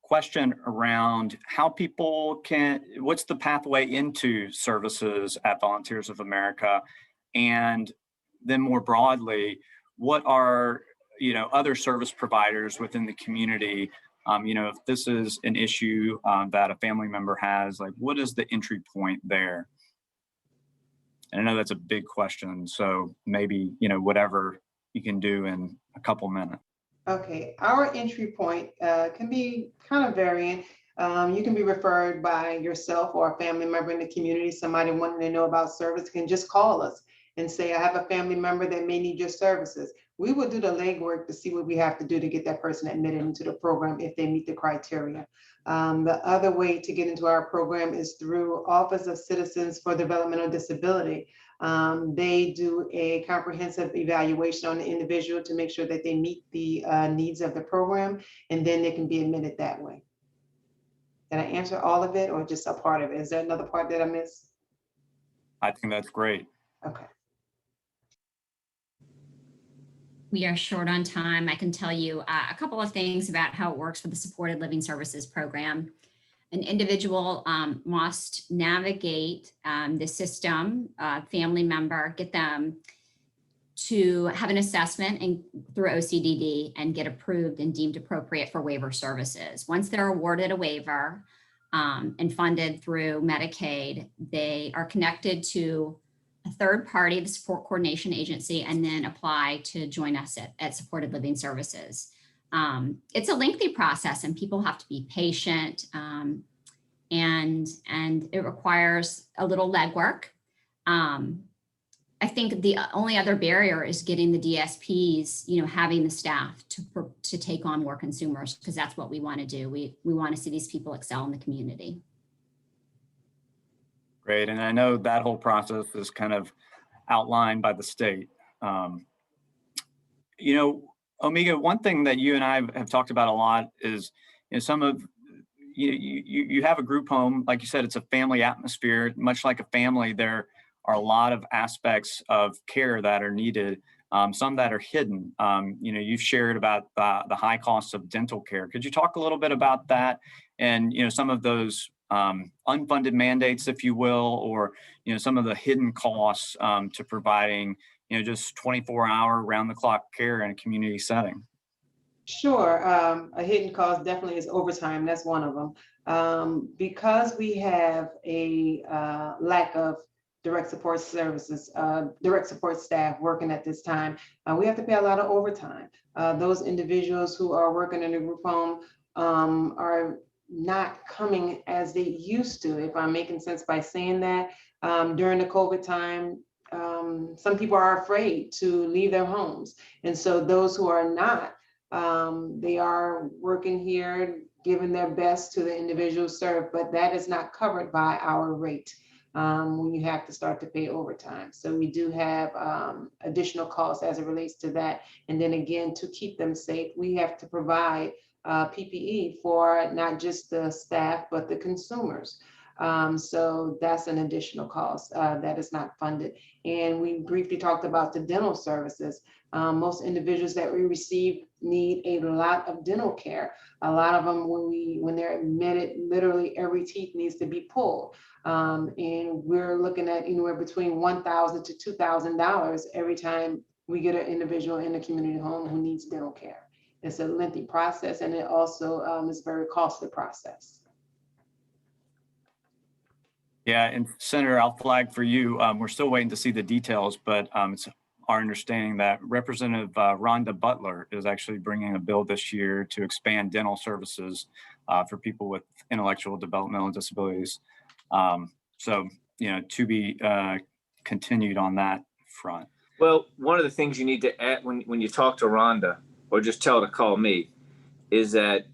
Question around how people what's the pathway into services at Volunteers of America? And then more broadly, what are other service providers within the community, if this is an issue that a family member has, like what is the entry point there? And I know that's a big question, so maybe, whatever you can do in a couple minutes. Okay, our entry point can be kind of varying. You can be referred by yourself or a family member in the community. Somebody wanting to know about service can just call us and say, I have a family member that may need your services. We will do the legwork to see what we have to do to get that person admitted into the program if they meet the criteria. The other way to get into our program is through Office of Citizens for Developmental Disability. They do a comprehensive evaluation on the individual to make sure that they meet the needs of the program, and then they can be admitted that way. Did I answer all of it or just a part of it? Is there another part that I missed? I think that's great. Okay. We are short on time. I can tell you a couple of things about how it works for the Supported Living Services program. An individual must navigate the system, family member, get them to have an assessment and through OCDD and get approved and deemed appropriate for waiver services. Once they're awarded a waiver and funded through Medicaid, they are connected to a third party, the support coordination agency, and then apply to join us at Supported Living Services. It's a lengthy process and people have to be patient and it requires a little legwork. I think the only other barrier is getting the DSPs, having the staff to take on more consumers, because that's what we want to do. We want to see these people excel in the community. Great, and I know that whole process is kind of outlined by the state. Omegia, one thing that you and I have talked about a lot is some of, you have a group home, like you said, it's a family atmosphere, much like a family. There are a lot of aspects of care that are needed, some that are hidden. You've shared about the high costs of dental care. Could you talk a little bit about that and, some of those unfunded mandates, if you will, or, some of the hidden costs to providing, just 24-hour round-the-clock care in a community setting? Sure. A hidden cost definitely is overtime. That's one of them. Because we have a lack of direct support services, direct support staff working at this time, we have to pay a lot of overtime. Those individuals who are working in a group home are not coming as they used to, if I'm making sense by saying that. During the COVID time, some people are afraid to leave their homes. And so those who are not, they are working here, giving their best to the individual served, but that is not covered by our rate when you have to start to pay overtime. So we do have additional costs as it relates to that. And then again, to keep them safe, we have to provide PPE for not just the staff, but the consumers. So that's an additional cost that is not funded. And we briefly talked about the dental services. Most individuals that we receive need a lot of dental care. A lot of them, when they're admitted, literally every teeth needs to be pulled. And we're looking at anywhere between $1,000 to $2,000 every time we get an individual in a community home who needs dental care. It's a lengthy process, and it also is a very costly process. Yeah, and Senator, I'll flag for you. We're still waiting to see the details, but it's our understanding that Representative Rhonda Butler is actually bringing a bill this year to expand dental services for people with intellectual developmental disabilities. So, to be continued on that front. Well, one of the things you need to add when you talk to Rhonda, or just tell her to call me, is that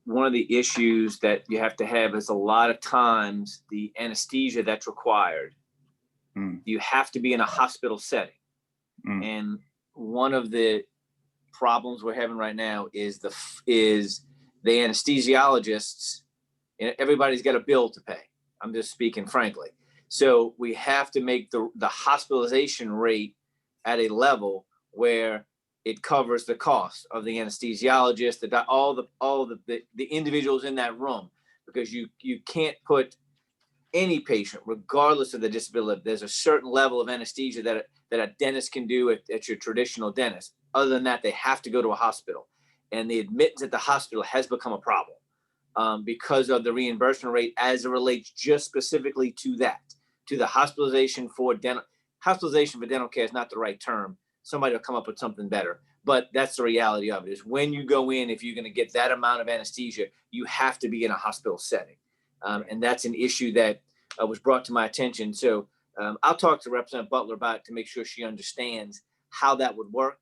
one of the issues that you have to have is a lot of times the anesthesia that's required. You have to be in a hospital setting. And one of the problems we're having right now is the anesthesiologists, and everybody's got a bill to pay. I'm just speaking frankly. So we have to make the hospitalization rate at a level where it covers the cost of the anesthesiologist, all the individuals in that room, because you can't put any patient, regardless of the disability. There's a certain level of anesthesia that a dentist can do at your traditional dentist. Other than that, they have to go to a hospital. And the admittance at the hospital has become a problem because of the reimbursement rate as it relates just specifically to that, to the hospitalization for dental. Hospitalization for dental care is not the right term. Somebody will come up with something better. But that's the reality of it, is when you go in, if you're going to get that amount of anesthesia, you have to be in a hospital setting. And that's an issue that was brought to my attention. So I'll talk to Representative Butler about it to make sure she understands how that would work,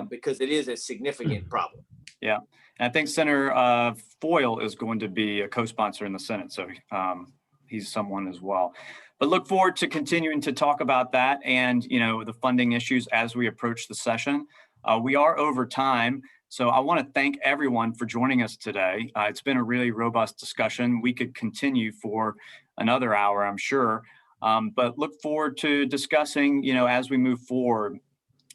because it is a significant problem. Yeah, and I think Senator Foyle is going to be a co-sponsor in the Senate, so he's someone as well. But look forward to continuing to talk about that and, you know, the funding issues as we approach the session. We are over time, so I want to thank everyone for joining us today. It's been a really robust discussion. We could continue for another hour, I'm sure, but look forward to discussing, you know, as we move forward.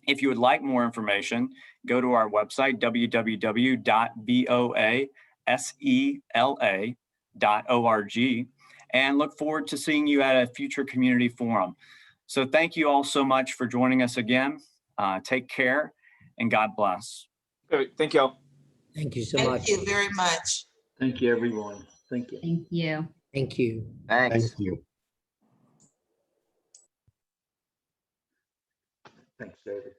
If you would like more information, go to our website, www.voasela.org, and look forward to seeing you at a future community forum. So thank you all so much for joining us again. Take care and God bless. Thank you all. Thank you so much. Thank you very much. Thank you, everyone. Thank you. Thank you. Thank you. Thanks. Thank you. Thanks, David.